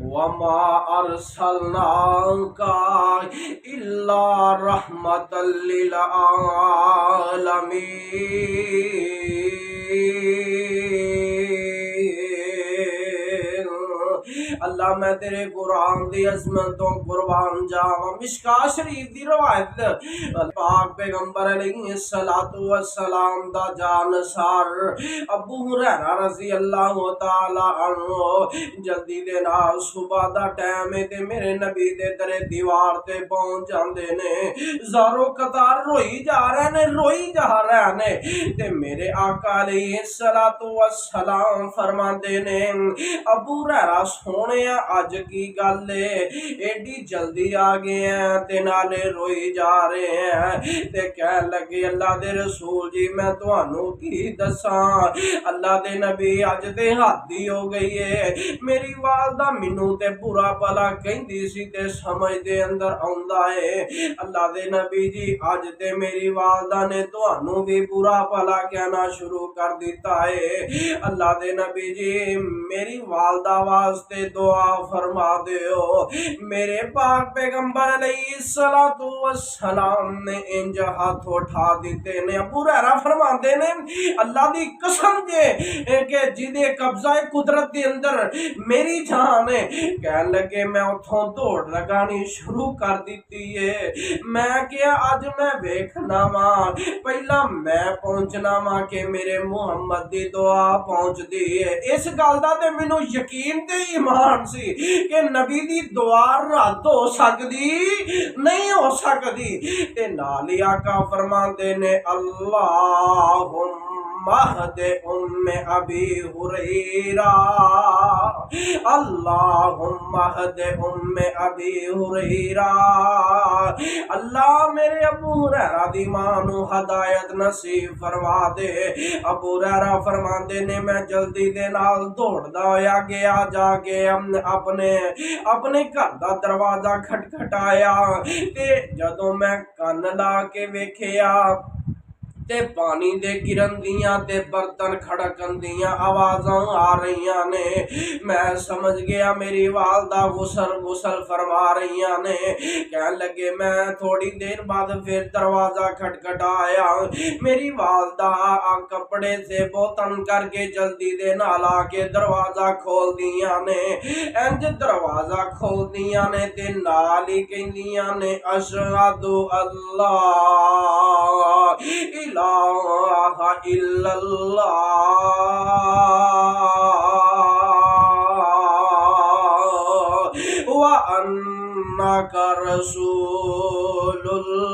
وما ارسلناک الا رحمۃ للعالمین۔ اللہ میں تیرے قرآن دی عظمتوں قربان جاواں۔ مشکاہ شریف دی روایت پاک پیغمبر علیہ الصلوۃ والسلام دا جانسار ابو ہریرہ رضی اللہ تعالی عنہ جلدی دے نال صبح دا ٹائم ہے تے میرے نبی دے درے دیوار تے پہنچ جاندے نے، زارو قطار روئی جا رہے نے تے میرے آقا علیہ الصلوۃ والسلام فرماندے نے ابو ہریرہ سونیا اج کی گل ہے ایڈی جلدی آ گئے ہیں تے نالے روئی جا رہے ہیں تے کہن لگے اللہ دے رسول جی میں تانوں کی دساں، اللہ دے نبی اج تے حادی ہو گئی ہے، میری والدہ مینوں تے برا بھلا کہندی سی تے سمجھ دے اندر آوندا ہے، اللہ دے نبی جی اج تے میری والدہ نے تانوں بھی برا بھلا کہنا شروع کر دیتا ہے، اللہ دے نبی جی میری والدہ واسطے دعا فرما دیو۔ میرے پاک پیغمبر علیہ الصلوۃ والسلام نے انج ہاتھ اٹھا دیتے نے، ابو ہریرہ فرماندے نے اللہ دی قسم جے کہ جدے قبضہ قدرت دے اندر میری جان ہے، کہن لگے میں اتھوں دوڑ لگانی شروع کر دیتی ہے، میں کیا اج میں ویکھنا وا پہلا میں پہنچنا وا کہ میرے محمد دی دعا پہنچ دی ہے۔ اس گل دا تے مینوں یقین تے ایمان سی کہ نبی دی دعا رد ہو سکدی نہیں ہو سکدی تے نال ہی آقا فرماندے نے اللہم اہد ام ابی ہریرہ، اللہم اہد ام ابی ہریرہ، اللہ میرے ابو ہریرہ دی ماں نو ہدایت نصیب فرما دے۔ ابو ہریرہ فرماندے نے میں جلدی دے نال دوڑدا ہویا گیا، جا کے اپنے گھر دا دروازہ کھٹکھٹایا تے جدوں میں کن لا کے ویکھیا تے پانی دے گرن دیاں تے برتن کھڑکن دیاں آوازاں آ رہیاں نے، میں سمجھ گیا میری والدہ غسل فرما رہیاں نے، کہن لگے میں تھوڑی دیر بعد پھر دروازہ کھٹکھٹایا، میری والدہ کپڑے سے بوتن کر کے جلدی دے نال آ کے دروازہ کھول دیاں نے، انج دروازہ کھول دیاں نے تے نال ہی کہندیاں نے اشہد اللہ الہ الا اللہ وانک رسول اللہ۔